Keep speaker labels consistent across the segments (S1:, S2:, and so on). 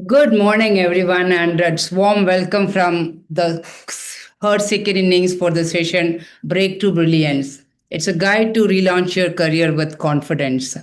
S1: Good morning, everyone, and a warm welcome from the third second innings for the session Break to Brilliance. It's a guide to relaunch your career with confidence.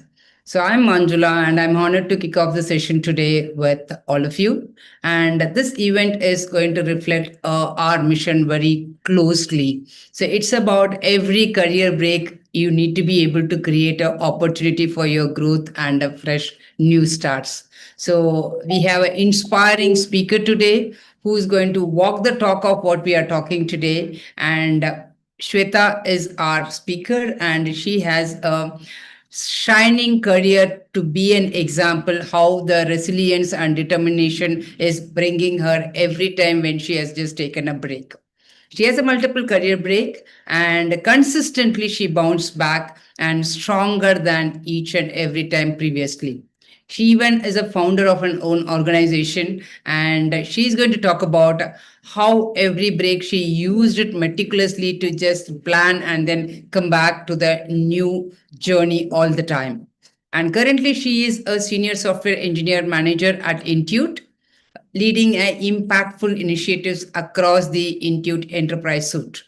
S1: So, I'm Manjula, and I'm honored to kick off the session today with all of you. And this event is going to reflect our mission very closely. So, it's about every career break. You need to be able to create an opportunity for your growth and a fresh new starts. So we have an inspiring speaker today who is going to walk the talk of what we are talking today. And Shwetha is our speaker, and she has a shining career to be an example how the resilience and determination is bringing her every time when she has just taken a break. She has a multiple career break and consistently she bounced back and stronger than each and every time previously. She even is a founder of an own organization and she's going to talk about how every break she used it meticulously to just plan and then come back to the new journey all the time. And currently she is a senior software engineer manager at Intuit leading impactful initiatives across the Intuit enterprise suite.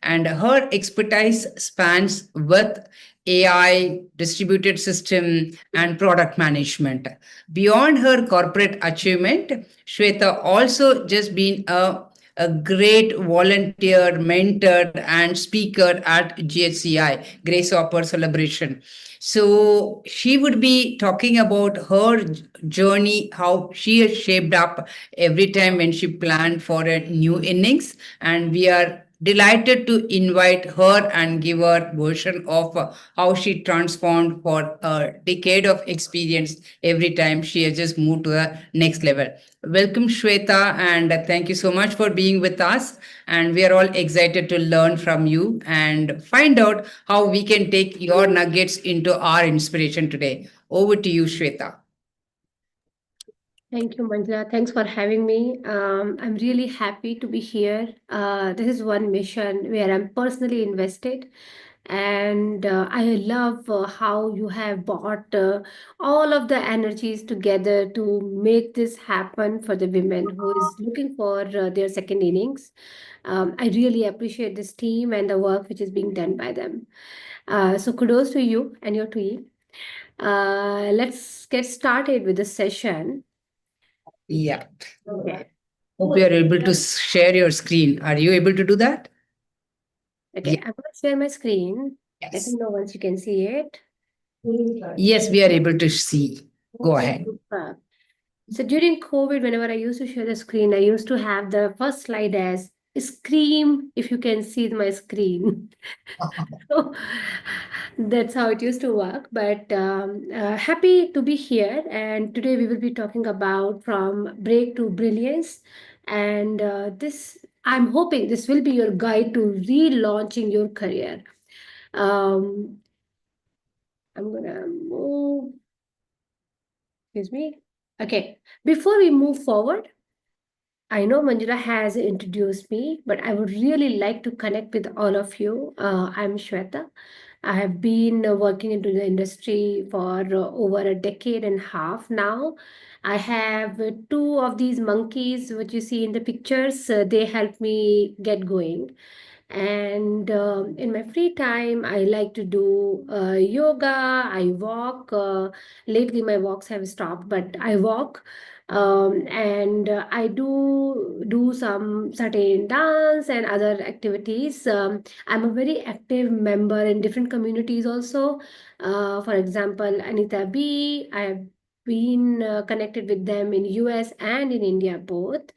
S1: And her expertise spans with AI, distributed system, and product management. Beyond her corporate achievement, Shweta also just been a great volunteer, mentor, and speaker at GHCI, Grace Hopper Celebration. So she would be talking about her journey, how she has shaped up every time when she planned for a new innings. And we are delighted to invite her and give her version of how she transformed for a decade of experience every time she has just moved to the next level. Welcome, Shweta, and thank you so much for being with us. And we are all excited to learn from you and find out how we can take your nuggets into our inspiration today. Over to you, Shweta.
S2: Thank you, Manjula. Thanks for having me. I'm really happy to be here. This is one mission where I'm personally invested, and I love how you have brought all of the energies together to make this happen for the women who is looking for their second innings. I really appreciate this team and the work which is being done by them. So kudos to you and your team. Let's get started with the session.
S1: Yeah.
S2: Okay.
S1: Hope you are able to share your screen. Are you able to do that?
S2: Okay, I'm going to share my screen. Let me
S1: Yes.
S2: know once you can see it.
S1: Yes, we are able to see. Go ahead.
S2: So during COVID, whenever I used to share the screen, I used to have the first slide as scream if you can see my screen. So that's how it used to work. But happy to be here. And today we will be talking about from break to brilliance. And I'm hoping this will be your guide to relaunching your career. Um, I'm gonna move, excuse me. Okay, before we move forward, I know Manjula has introduced me, but I would really like to connect with all of you. I'm Shweta. I have been working into the industry for over a decade and a half now. I have two of these monkeys, what you see in the pictures. They help me get going. And in my free time, I like to do yoga. I walk. Lately, my walks have stopped, but I walk. And I do some certain dance and other activities. I'm a very active member in different communities also. For example, Anita B. I have been connected with them in US and in India both.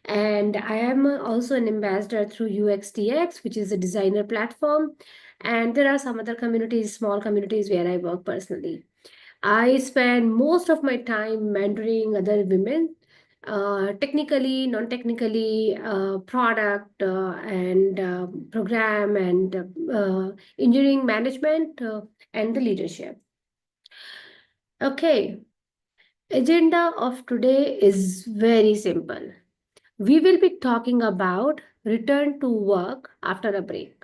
S2: And I am also an ambassador through UXTX, which is a designer platform. And there are some other communities, small communities where I work personally. I spend most of my time mentoring other women, technically, non-technically, product and program and engineering management and the leadership. Okay, agenda of today is very simple. We will be talking about return to work after a break.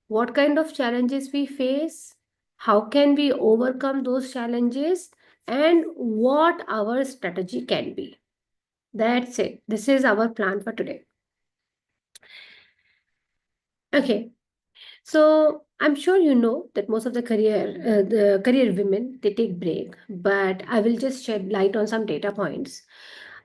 S2: What kind of challenges we face, how can we overcome those challenges, and what our strategy can be. That's it. This is our plan for today. Okay. So I'm sure you know that most of the career women, they take break, but I will just shed light on some data points.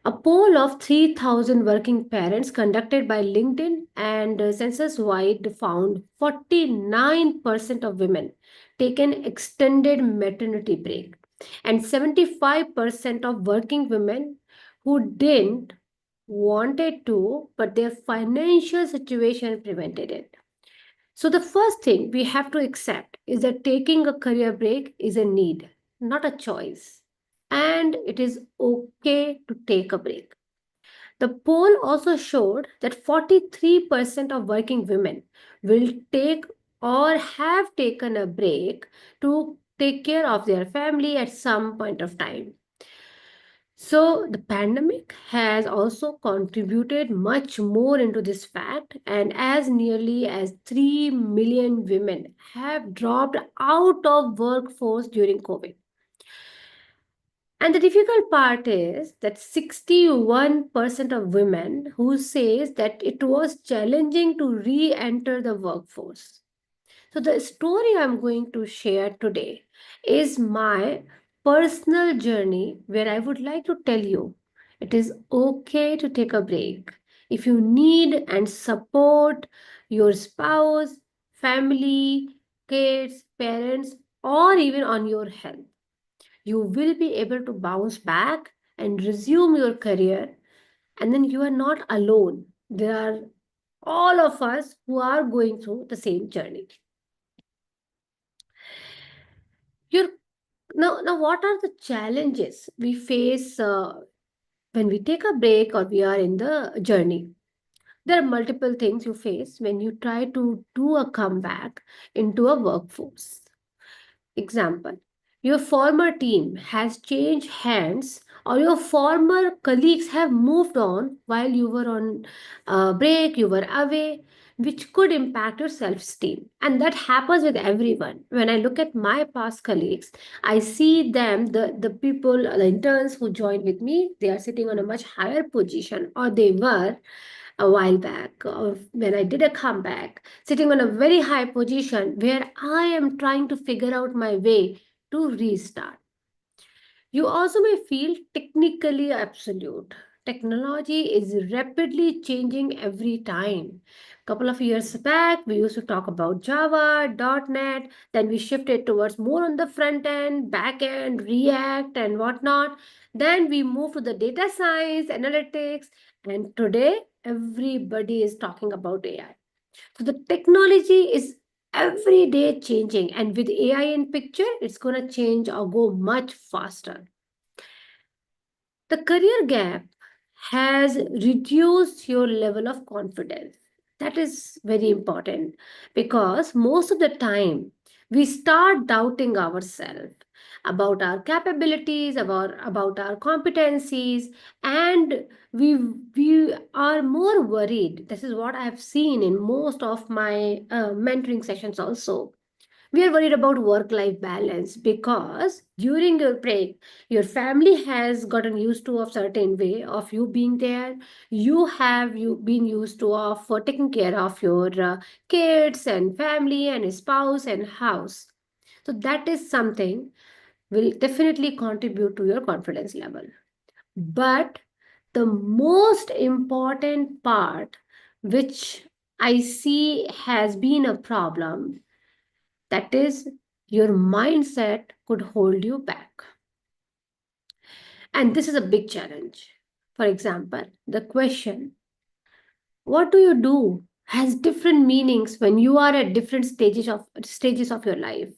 S2: A poll of 3,000 working parents conducted by LinkedIn and Census Wide found 49% of women take an extended maternity break, and 75% of working women who didn't wanted to, but their financial situation prevented it. So, the first thing we have to accept is that taking a career break is a need, not a choice. And it is okay to take a break. The poll also showed that 43% of working women will take or have taken a break to take care of their family at some point of time. So, the pandemic has also contributed much more into this fact, and as nearly as 3 million women have dropped out of workforce during COVID. And the difficult part is that 61% of women who says that it was challenging to re-enter the workforce. So, the story I'm going to share today is my personal journey where I would like to tell you it is okay to take a break if you need and support your spouse, family, kids, parents, or even on your health. You will be able to bounce back and resume your career, and then you are not alone. There are all of us who are going through the same journey. You're now, what are the challenges we face when we take a break or we are in the journey? There are multiple things you face when you try to do a comeback into a workforce. Example, your former team has changed hands, or your former colleagues have moved on while you were on break, you were away, which could impact your self esteem. And that happens with everyone. When I look at my past colleagues, I see them, the people, the interns who joined with me, they are sitting on a much higher position, or they were a while back when I did a comeback, sitting on a very high position where I am trying to figure out my way to restart. You also may feel technically absolute. Technology is rapidly changing every time. Couple of years back, we used to talk about Java, .NET, then we shifted towards more on the front end, back end, React, and whatnot. Then we moved to the data science, analytics, and today everybody is talking about AI. So the technology is every day changing, and with AI in picture, it's going to change or go much faster. The career gap has reduced your level of confidence. That is very important because most of the time we start doubting ourselves about our capabilities, about our competencies, and we are more worried. This is what I have seen in most of my mentoring sessions also. We are worried about work life balance because during your break your family has gotten used to a certain way of you being there. You been used to of taking care of your kids and family and spouse and house. So that is something will definitely contribute to your confidence level. But the most important part, which I see has been a problem, that is, your mindset could hold you back. And this is a big challenge. For example, the question, what do you do, has different meanings when you are at different stages of your life.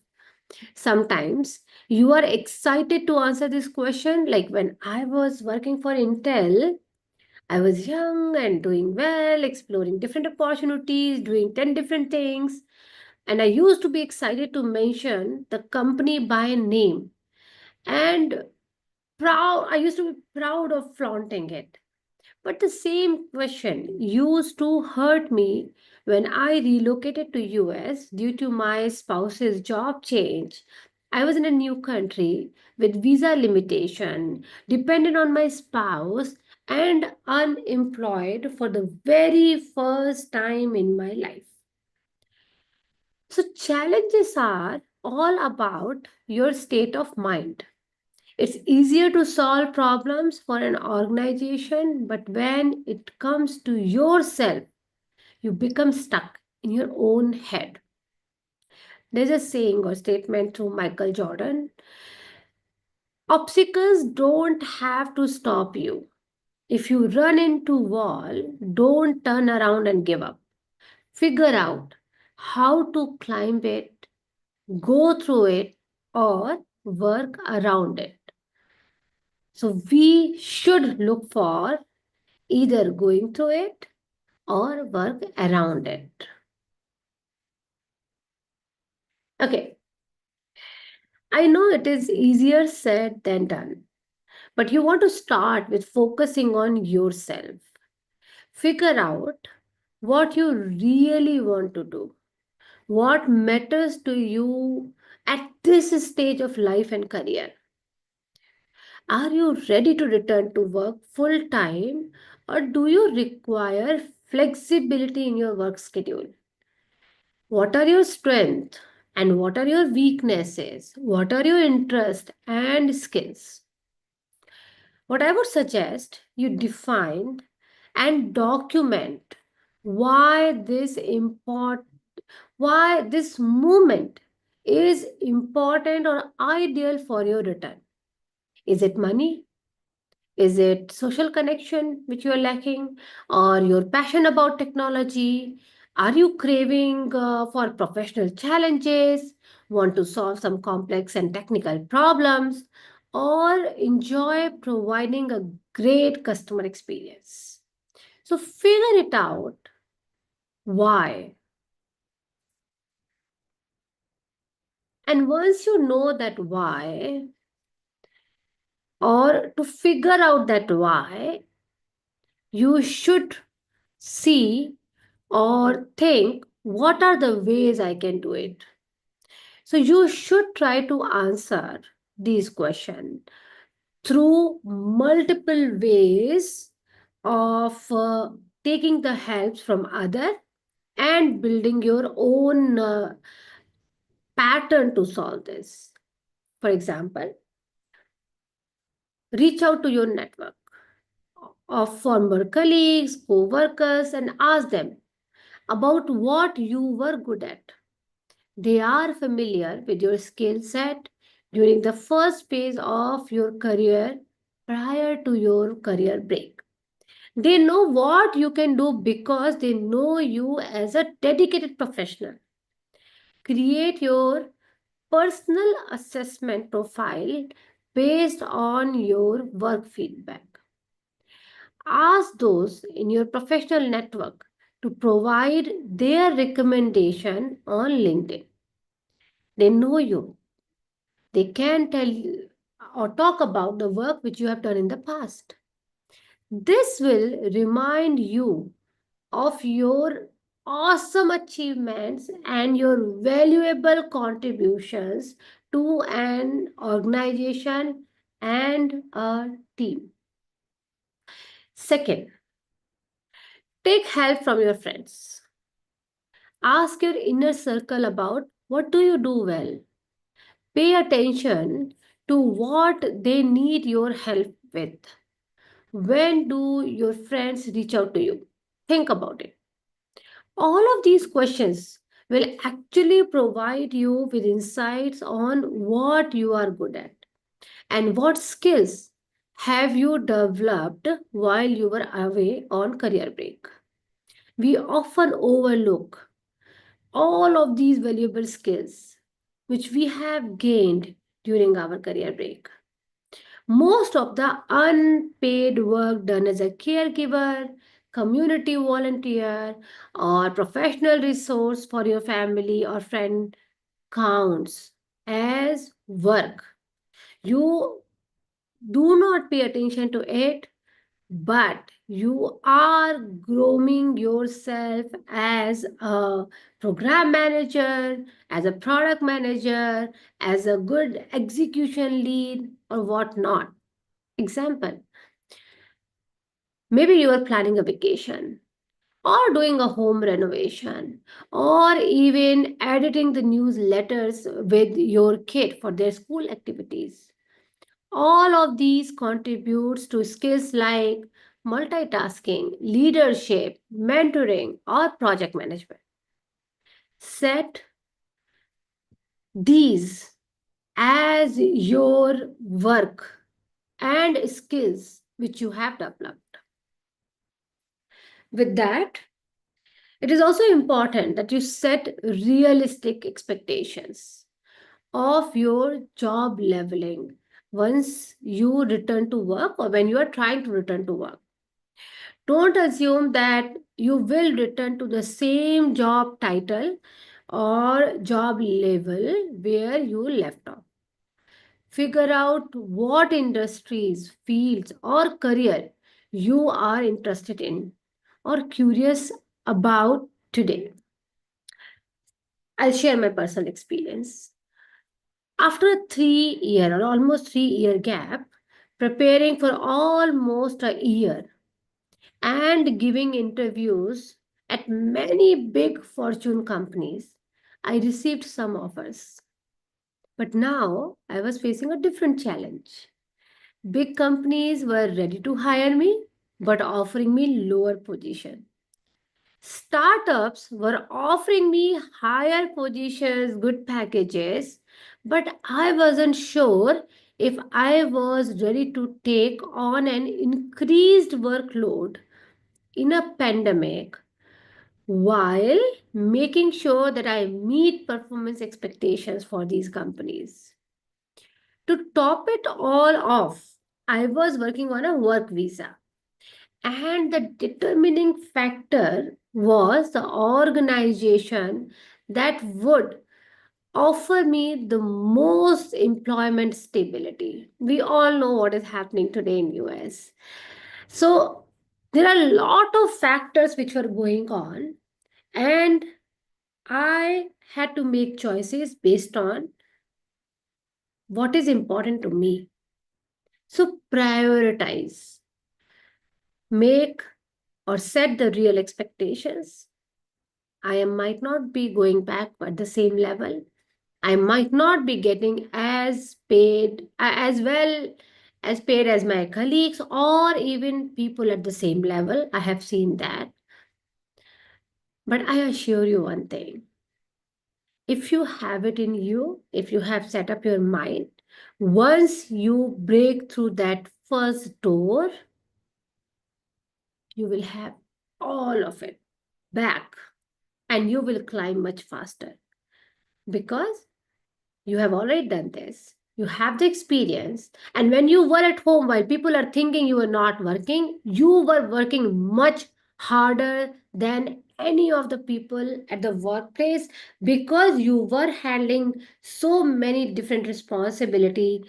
S2: Sometimes you are excited to answer this question. Like when I was working for Intel, I was young and doing well, exploring different opportunities, doing 10 different things. And I used to be excited to mention the company by name. And I used to be proud of flaunting it. But the same question used to hurt me when I relocated to US due to my spouse's job change. I was in a new country with visa limitation, dependent on my spouse, and unemployed for the very first time in my life. So challenges are all about your state of mind. It's easier to solve problems for an organization, but when it comes to yourself, you become stuck in your own head. There's a saying or statement to Michael Jordan: obstacles don't have to stop you. If you run into wall, don't turn around and give up. Figure out how to climb it, go through it, or work around it. So we should look for either going through it or work around it. Okay, I know it is easier said than done, but you want to start with focusing on yourself. Figure out what you really want to do, what matters to you at this stage of life and career. Are you ready to return to work full time, or do you require flexibility in your work schedule? What are your strengths and what are your weaknesses? What are your interests and skills? What I would suggest you define and document why why this movement is important or ideal for your return. Is it money? Is it social connection which you are lacking, or your passion about technology? Are you craving for professional challenges, want to solve some complex and technical problems, or enjoy providing a great customer experience? So figure it out why. And once you know that why, or to figure out that why, you should see or think, what are the ways I can do it? So you should try to answer these questions through multiple ways of taking the helps from other and building your own pattern to solve this. For example, reach out to your network of former colleagues, co-workers, and ask them about what you were good at. They are familiar with your skill set during the first phase of your career prior to your career break. They know what you can do because they know you as a dedicated professional. Create your personal assessment profile based on your work feedback. Ask those in your professional network to provide their recommendation on LinkedIn. They know you. They can tell you or talk about the work which you have done in the past. This will remind you of your awesome achievements and your valuable contributions to an organization and a team. Second, take help from your friends. Ask your inner circle about what do you do well. Pay attention to what they need your help with. When do your friends reach out to you? Think about it. All of these questions will actually provide you with insights on what you are good at and what skills have you developed while you were away on career break. We often overlook all of these valuable skills which we have gained during our career break. Most of the unpaid work done as a caregiver, community volunteer, or professional resource for your family or friend counts as work. You do not pay attention to it, but You are grooming yourself as a program manager, as a product manager, as a good execution lead, or whatnot. Example, maybe you are planning a vacation, or doing a home renovation, or even editing the newsletters with your kid for their school activities. All of these contributes to skills like multitasking, leadership, mentoring, or project management. Set these as your work and skills which you have developed. With that, it is also important that you set realistic expectations of your job leveling once you return to work or when you are trying to return to work. Don't assume that you will return to the same job title or job level where you left off. Figure out what industries, fields, or career you are interested in or curious about today. I'll share my personal experience. After a 3 year or almost 3 year gap, preparing for almost a year and giving interviews at many big fortune companies, I received some offers. But now I was facing a different challenge. Big companies were ready to hire me, but offering me lower position. Startups were offering me higher positions, good packages, but I wasn't sure if I was ready to take on an increased workload in a pandemic while making sure that I meet performance expectations for these companies. To top it all off, I was working on a work visa. And the determining factor was the organization that would offer me the most employment stability. We all know what is happening today in US. So there are a lot of factors which were going on, and I had to make choices based on what is important to me. So prioritize, make or set the real expectations. Might not be going back at the same level. I might not be getting as paid as well as paid as my colleagues or even people at the same level. I have seen that. But I assure you one thing, if you have it in you, if you have set up your mind, once you break through that first door, you will have all of it back and you will climb much faster because you have already done this. You have the experience. And when you were at home, while people are thinking you were not working, you were working much harder than any of the people at the workplace because you were handling so many different responsibility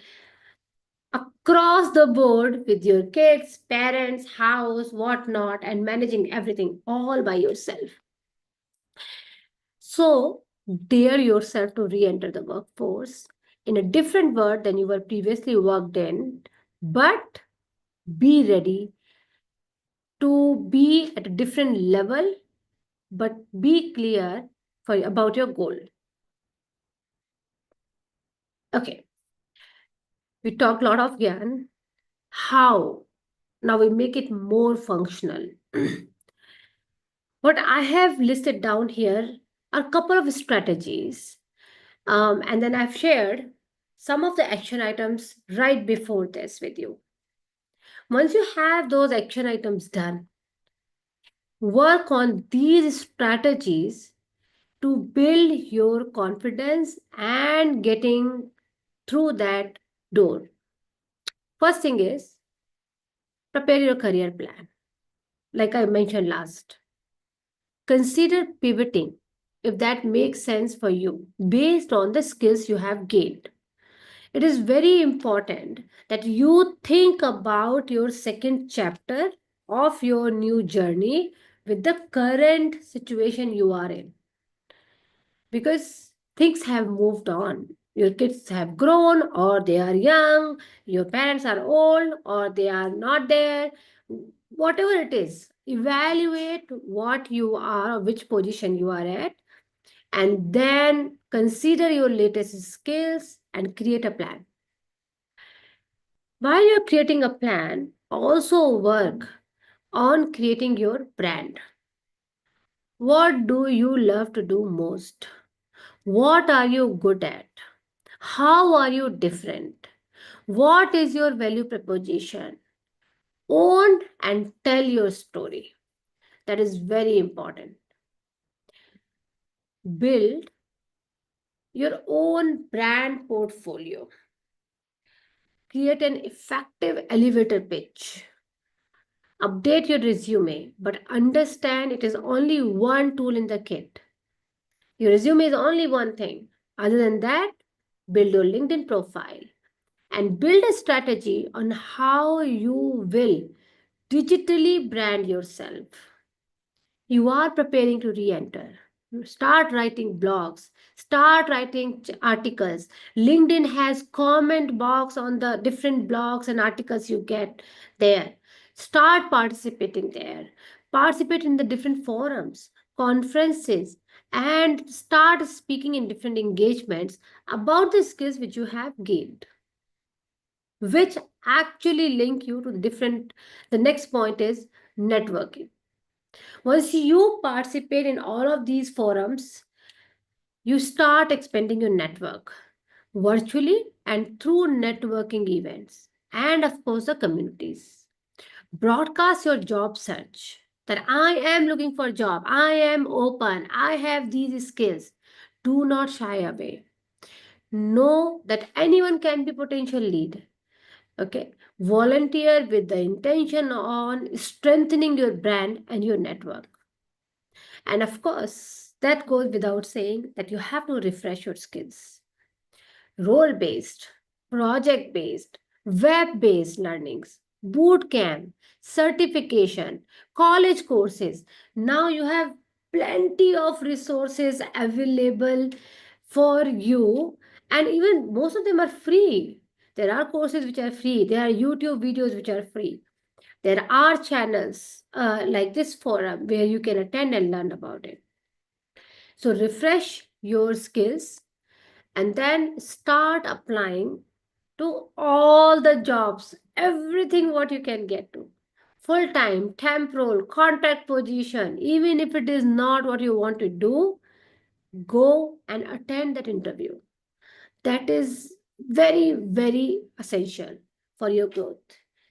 S2: across the board with your kids, parents, house, whatnot, and managing everything all by yourself. So, dare yourself to re enter the workforce in a different world than you were previously worked in, but be ready to be at a different level, but be clear about your goal. Okay, we talked a lot of Gyan. How? Now we make it more functional. What I have listed down here are a couple of strategies. And then I've shared some of the action items right before this with you. Once you have those action items done, work on these strategies to build your confidence and getting through that door. First thing is prepare your career plan. Like I mentioned last, consider pivoting if that makes sense for you based on the skills you have gained. It is very important that you think about your second chapter of your new journey with the current situation you are in, because things have moved on. Your kids have grown, or they are young, your parents are old, or they are not there. Whatever it is, evaluate what you are, which position you are at, and then consider your latest skills and create a plan. While you're creating a plan, also work on creating your brand. What do you love to do most? What are you good at? How are you different? What is your value proposition? Own and tell your story. That is very important. Build your own brand portfolio. Create an effective elevator pitch. Update your resume, but understand it is only one tool in the kit. Your resume is only one thing. Other than that, build your LinkedIn profile and build a strategy on how you will digitally brand yourself. You are preparing to re-enter. Start writing blogs, start writing articles. LinkedIn has comment box on the different blogs and articles you get there. Start participating there. Participate in the different forums, conferences, and start speaking in different engagements about the skills which you have gained, which actually link you to the next point is networking. Once you participate in all of these forums, you start expanding your network virtually and through networking events, and of course the communities. Broadcast your job search that I am looking for a job, I am open, I have these skills. Do not shy away. Know that anyone can be potential lead. Okay, volunteer with the intention on strengthening your brand and your network. And of course, that goes without saying that you have to refresh your skills. Role based, project based, web based learnings, boot camp, certification, college courses. Now you have plenty of resources available for you, and even most of them are free. There are courses which are free, there are YouTube videos which are free. There are channels like this forum where you can attend and learn about it. So refresh your skills and then start applying to all the jobs, everything what you can get to. Full time, temporal, contract position, even if it is not what you want to do, go and attend that interview. That is very, very essential for your growth,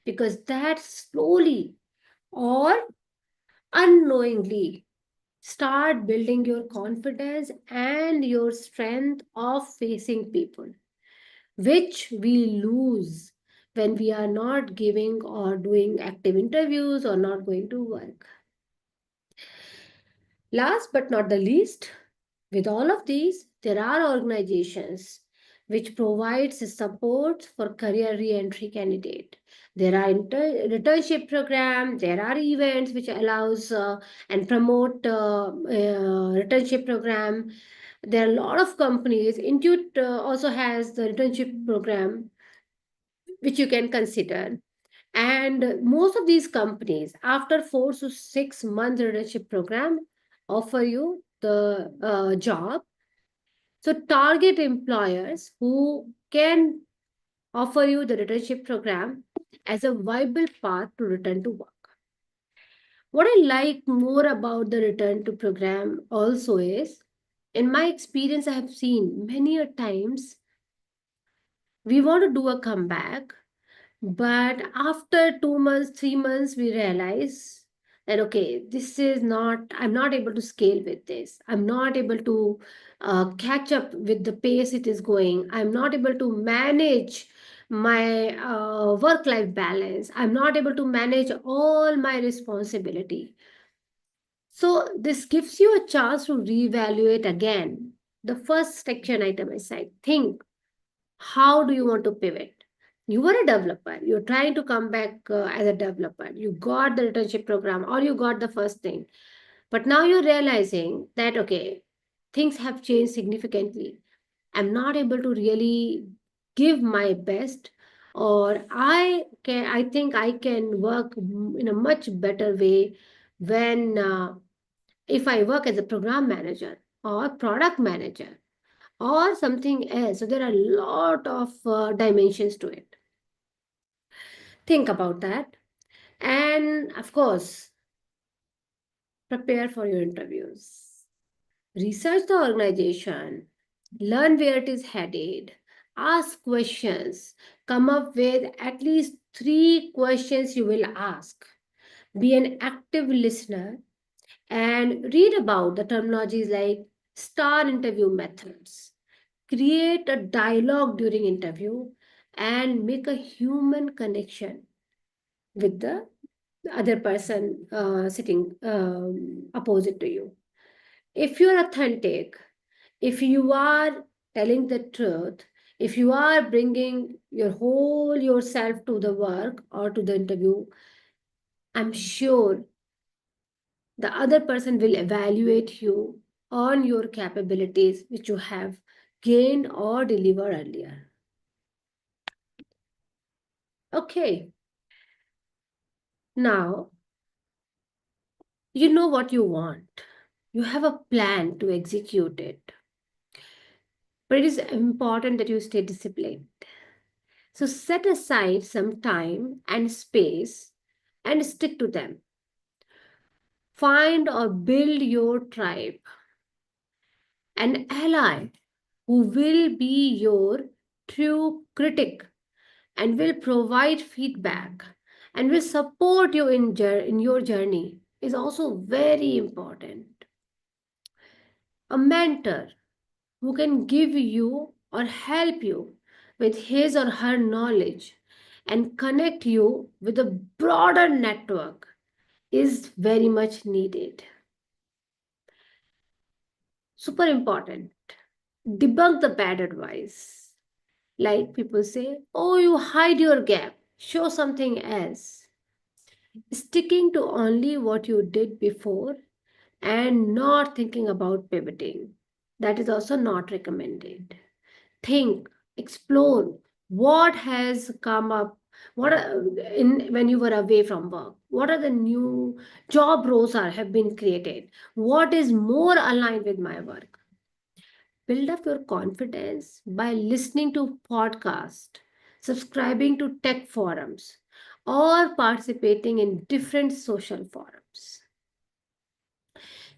S2: because that slowly or unknowingly start building your confidence and your strength of facing people, which we lose when we are not giving or doing active interviews or not going to work. Last but not the least, with all of these, there are organizations which provides support for career re-entry candidate. There are returnship program. There are events which allows and promote returnship program. There are a lot of companies. Intuit also has the returnship program which you can consider. And most of these companies, after 4 to 6 month internship program, offer you the job. So target employers who can offer you the internship program as a viable path to return to work. What I like more about the return to program also is, in my experience, I have seen many a times we want to do a comeback. But after 2 months, 3 months, we realize that, okay, this is not, I'm not able to scale with this. I'm not able to catch up with the pace it is going. I'm not able to manage my work life balance. I'm not able to manage all my responsibility. So, this gives you a chance to reevaluate again. The first section item I said, think, how do you want to pivot? You were a developer. You're trying to come back as a developer. You got the internship program or you got the first thing. But now you're realizing that, okay, things have changed significantly. I'm not able to really give my best, or I think I can work in a much better way when if I work as a program manager or product manager or something else. So there are a lot of dimensions to it. Think about that. And of course, prepare for your interviews. Research the organization, learn where it is headed, ask questions, come up with at least 3 questions you will ask. Be an active listener and read about the terminologies like star interview methods. Create a dialogue during interview and make a human connection with the other person sitting opposite to you. If you're authentic, if you are telling the truth, if you are bringing your whole yourself to the work or to the interview, I'm sure the other person will evaluate you on your capabilities which you have gained or delivered earlier. Okay, now you know what you want. You have a plan to execute it. But it is important that you stay disciplined. So set aside some time and space and stick to them. Find or build your tribe, an ally who will be your true critic and will provide feedback and will support you in your journey is also very important. A mentor who can give you or help you with his or her knowledge and connect you with a broader network is very much needed. Super important. Debunk the bad advice. Like people say, oh, you hide your gap, show something else. Sticking to only what you did before and not thinking about pivoting. That is also not recommended. Think, explore what has come up. What in when you were away from work? What are the new job roles have been created? What is more aligned with my work? Build up your confidence by listening to podcasts, subscribing to tech forums, or participating in different social forums.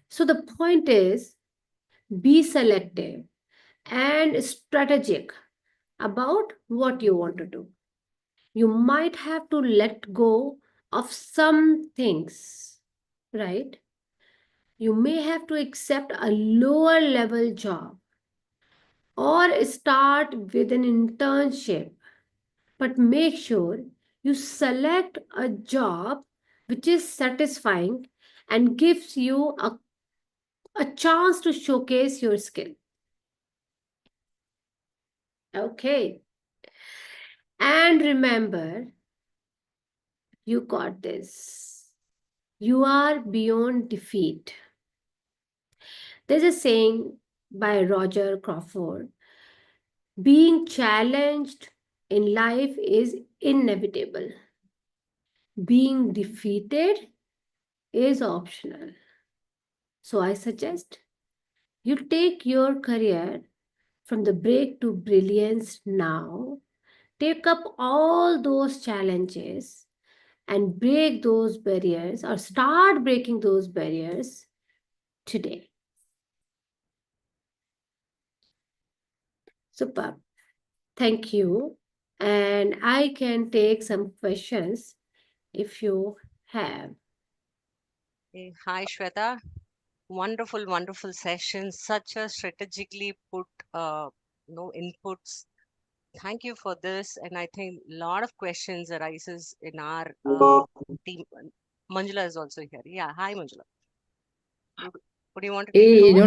S2: So the point is be selective and strategic about what you want to do. You might have to let go of some things, right? You may have to accept a lower level job or start with an internship, but make sure you select a job which is satisfying and gives you a chance to showcase your skill. Okay. And remember, you got this. You are beyond defeat. There's a saying by Roger Crawford, being challenged in life is inevitable. Being defeated is optional. So I suggest you take your career from the break to brilliance now. Take up all those challenges and break those barriers or start breaking those barriers today. Super. Thank you. And I can take some questions if you have.
S3: Hi, Shwetha. Wonderful, wonderful session. Such a strategically put, inputs. Thank you for this. And I think a lot of questions arises in our team. Manjula is also here. Yeah. Hi, Manjula. Would, would you want to take it over?
S1: Hey, no,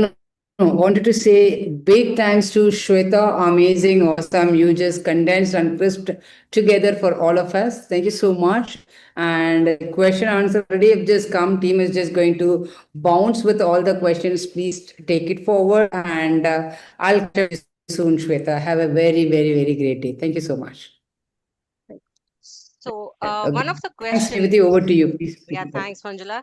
S1: no, Wanted to say big thanks to Shweta. Amazing, awesome. You just condensed and crisped together for all of us. Thank you so much. And the question answer already have just come. Team is just going to bounce with all the questions. Please take it forward. And I'll catch up with you soon, Shweta. Have a very, very, very great day. Thank you so much.
S3: So,
S1: Okay.
S3: one of the
S1: Thanks,
S3: questions,
S1: Revati. Over to you. Please.
S3: yeah, thanks, Manjula.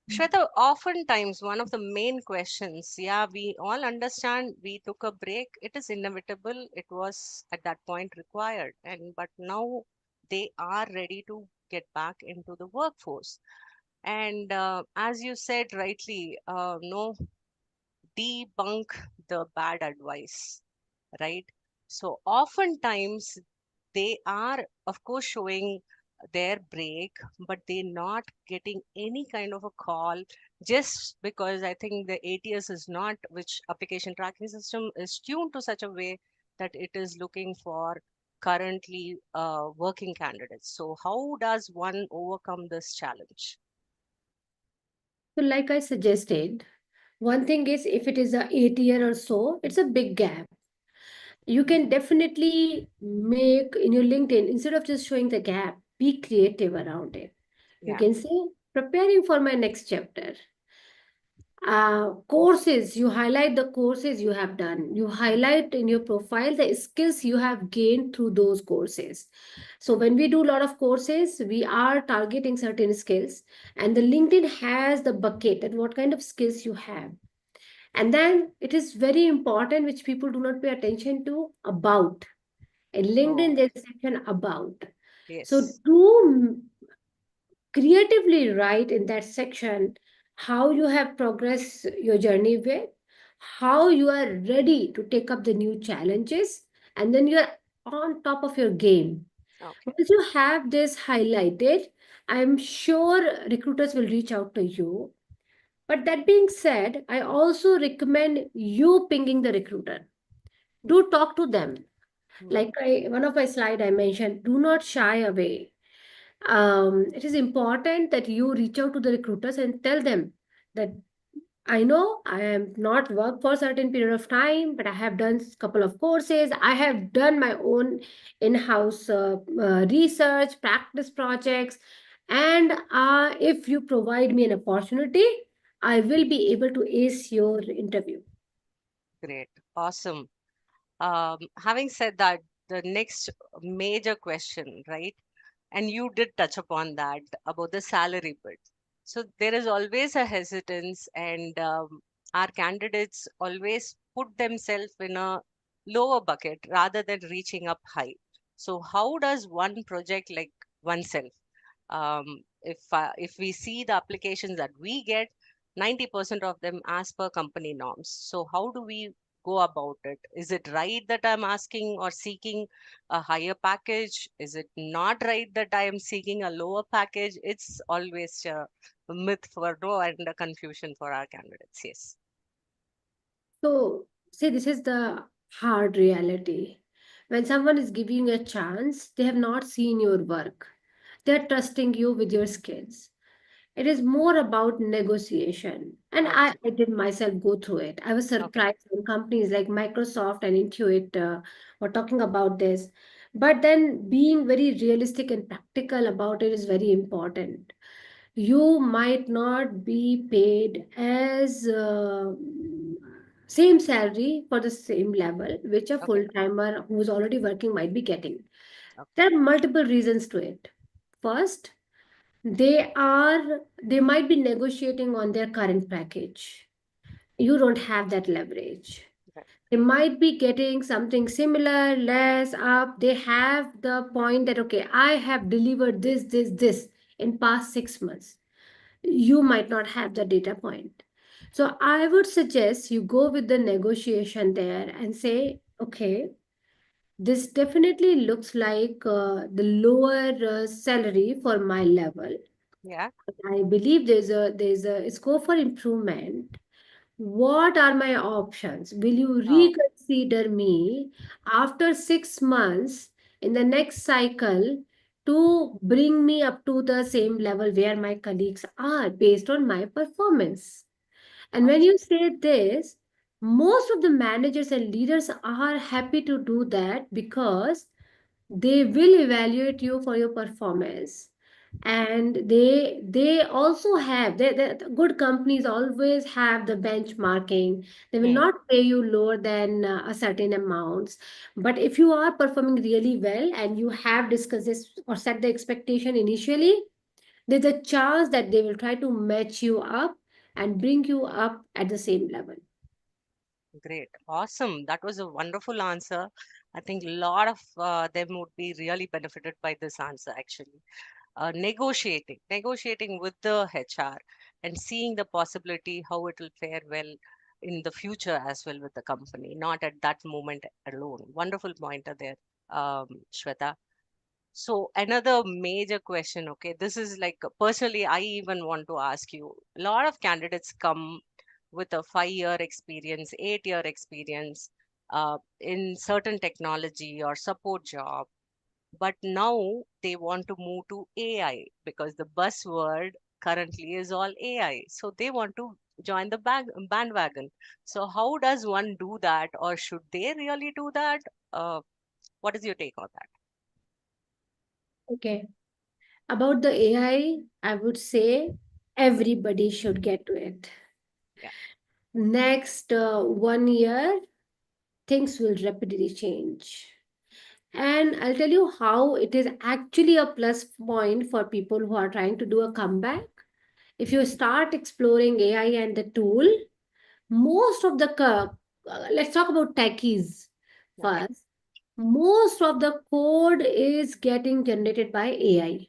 S3: Shweta, oftentimes one of the main questions, yeah, we all understand we took a break. It is inevitable. It was at that point required. And but now they are ready to get back into the workforce. And as you said rightly, no, debunk the bad advice, right? So oftentimes they are, of course, showing their break, but they're not getting any kind of a call just because I think the ATS is not, which application tracking system is tuned to such a way that it is looking for currently working candidates. So how does one overcome this challenge?
S2: So, like I suggested, one thing is if it is a 8 year or so, it's a big gap. You can definitely make in your LinkedIn, instead of just showing the gap, be creative around it. You
S3: Yeah.
S2: can say, preparing for my next chapter. Courses, you highlight the courses you have done. You highlight in your profile the skills you have gained through those courses. So when we do a lot of courses, we are targeting certain skills, and the LinkedIn has the bucket that what kind of skills you have. And then it is very important, which people do not pay attention to, about. In LinkedIn,
S3: Oh,
S2: there's a section about. So
S3: yes.
S2: do creatively write in that section how you have progressed your journey with, how you are ready to take up the new challenges, and then you're on top of your game.
S3: Okay.
S2: Once you have this highlighted, I'm sure recruiters will reach out to you. But that being said, I also recommend you pinging the recruiter. Do talk to them.
S3: Hmm.
S2: Like one of my slide I mentioned, do not shy away. It is important that you reach out to the recruiters and tell them that I know I am not worked for a certain period of time, but I have done a couple of courses. I have done my own in-house research, practice projects, and if you provide me an opportunity, I will be able to ace your interview.
S3: Great. Awesome. Having said that, the next major question, right? And you did touch upon that about the salary bit. So there is always a hesitance, and our candidates always put themselves in a lower bucket rather than reaching up high. So how does one project like oneself? If we see the applications that we get, 90% of them as per company norms. So how do we go about it? Is it right that I'm asking or seeking a higher package? Is it not right that I am seeking a lower package? It's always a myth for no and a confusion for our candidates. Yes.
S2: So, see, this is the hard reality. When someone is giving you a chance, they have not seen your work. They're trusting you with your skills. It is more about negotiation. And I,
S3: Okay.
S2: I did myself go through it. I was
S3: Okay.
S2: surprised when companies like Microsoft and Intuit were talking about this. But then being very realistic and practical about it is very important. You might not be paid as same salary for the same level, which a
S3: Okay.
S2: full-timer who's already working might be getting.
S3: Okay.
S2: There are multiple reasons to it. First, they might be negotiating on their current package. You don't have that leverage.
S3: Right.
S2: They might be getting something similar, less, up. They have the point that, okay, I have delivered this in past 6 months. You might not have the data point. So I would suggest you go with the negotiation there and say, okay, this definitely looks like the lower salary for my level.
S3: Yeah.
S2: I believe there's a scope for improvement. What are my options? Will you
S3: Oh,
S2: reconsider me after 6 months in the next cycle to bring me up to the same level where my colleagues are based on my performance? And when
S3: okay.
S2: you say this, Most of the managers and leaders are happy to do that because they will evaluate you for your performance, and they also have the good companies always have the benchmarking. They will
S3: Hmm.
S2: not pay you lower than a certain amounts, but if you are performing really well and you have discussed this or set the expectation initially, there's a chance that they will try to match you up and bring you up at the same level.
S3: Great. Awesome. That was a wonderful answer. I think a lot of them would be really benefited by this answer, actually. Negotiating with the HR and seeing the possibility how it will fare well in the future as well with the company, not at that moment alone. Wonderful pointer there, Shweta. So another major question, okay, this is like personally, I even want to ask you. A lot of candidates come with a 5-year experience, 8-year experience in certain technology or support job, but now they want to move to AI because the buzzword currently is all AI. So they want to join the bandwagon. So how does one do that, or should they really do that? What is your take on that?
S2: Okay. About the AI, I would say everybody should get to it.
S3: Yeah.
S2: Next 1 year, things will rapidly change. And I'll tell you how it is actually a plus point for people who are trying to do a comeback. If you start exploring AI and the tool, most of the, let's talk about techies
S3: Okay.
S2: first. Most of the code is getting generated by AI.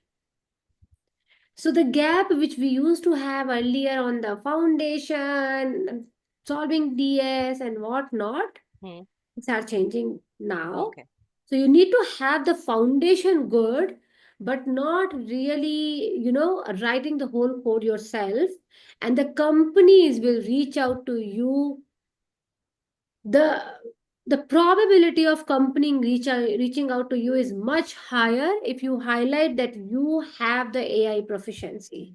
S2: So the gap which we used to have earlier on the foundation, solving DS and whatnot,
S3: Hmm.
S2: things are changing now.
S3: Okay.
S2: So you need to have the foundation good, but not really, writing the whole code yourself. And the companies will reach out to you. The the probability of company reaching out to you is much higher if you highlight that you have the AI proficiency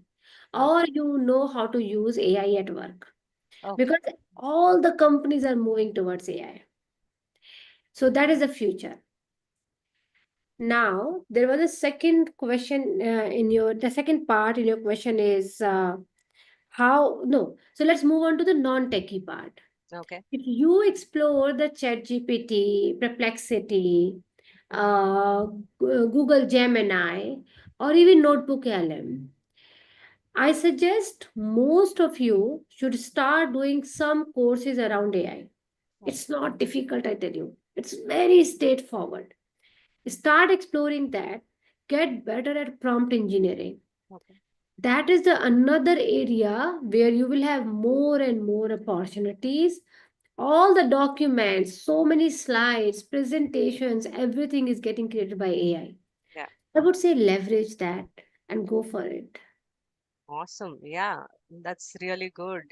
S2: or
S3: Okay.
S2: you know how to use AI at work,
S3: Okay.
S2: because all the companies are moving towards AI. So that is the future. Now there was a second question in your the second part in your question is how no so let's move on to the non-techie part.
S3: Okay.
S2: If you explore the Chat GPT, Perplexity, Google Gemini, or even Notebook LM, I suggest most of you should start doing some courses around AI.
S3: Hmm.
S2: It's not difficult, I tell you. It's very straightforward. Start exploring that. Get better at prompt engineering.
S3: Okay.
S2: That is the another area where you will have more and more opportunities. All the documents, so many slides, presentations, everything is getting created by AI.
S3: Yeah.
S2: I would say leverage that and go for it.
S3: Awesome. Yeah. That's really good.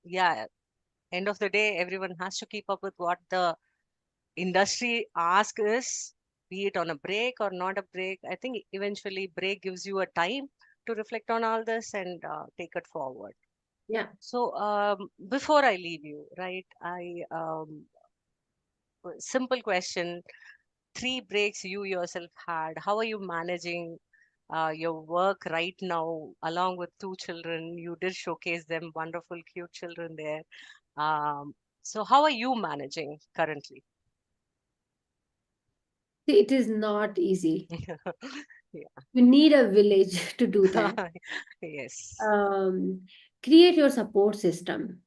S3: Yeah. End of the day, everyone has to keep up with what the industry asks us, be it on a break or not a break. I think eventually break gives you a time to reflect on all this and take it forward.
S2: Yeah.
S3: So before I leave you, right, simple question, 3 breaks you yourself had. How are you managing your work right now, along with 2 children? You did showcase them, wonderful, cute children there. So, how are you managing currently?
S2: See, it is not easy.
S3: Yeah.
S2: You need a village to do that.
S3: Yes.
S2: Um, Create your support system,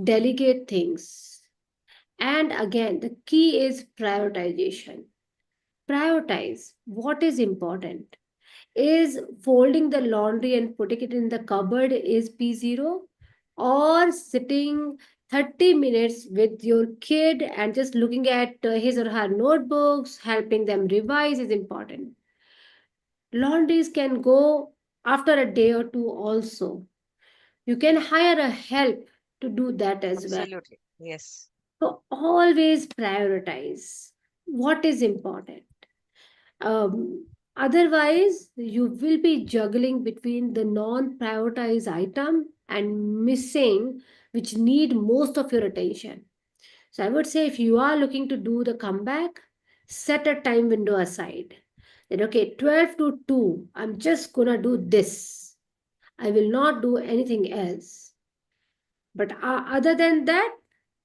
S2: delegate things. And again, the key is prioritization. Prioritize what is important. Is folding the laundry and putting it in the cupboard is P0, or sitting 30 minutes with your kid and just looking at his or her notebooks, helping them revise is important. Laundries can go after a day or two also. You can hire a help to do that as well.
S3: Absolutely. Yes.
S2: So always prioritize what is important. Otherwise, you will be juggling between the non prioritized item and missing which need most of your attention. So I would say if you are looking to do the comeback, set a time window aside. Then, okay, 12 to 2, I'm just gonna do this. I will not do anything else. But other than that,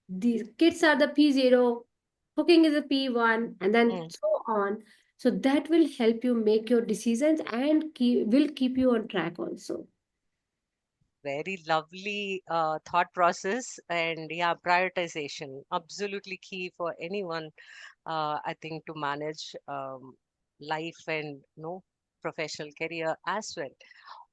S2: the kids are the P0, cooking is a P1, and then
S3: Mm.
S2: so on. So that will help you make your decisions and will keep you on track also.
S3: Very lovely thought process, and yeah, prioritization absolutely key for anyone. I think to manage life and professional career as well.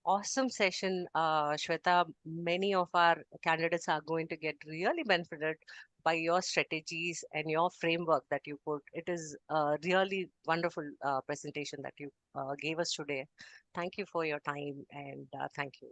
S3: Awesome session, Shweta. Many of our candidates are going to get really benefited by your strategies and your framework that you put. It is a really wonderful presentation that you gave us today. Thank you for your time, and thank you.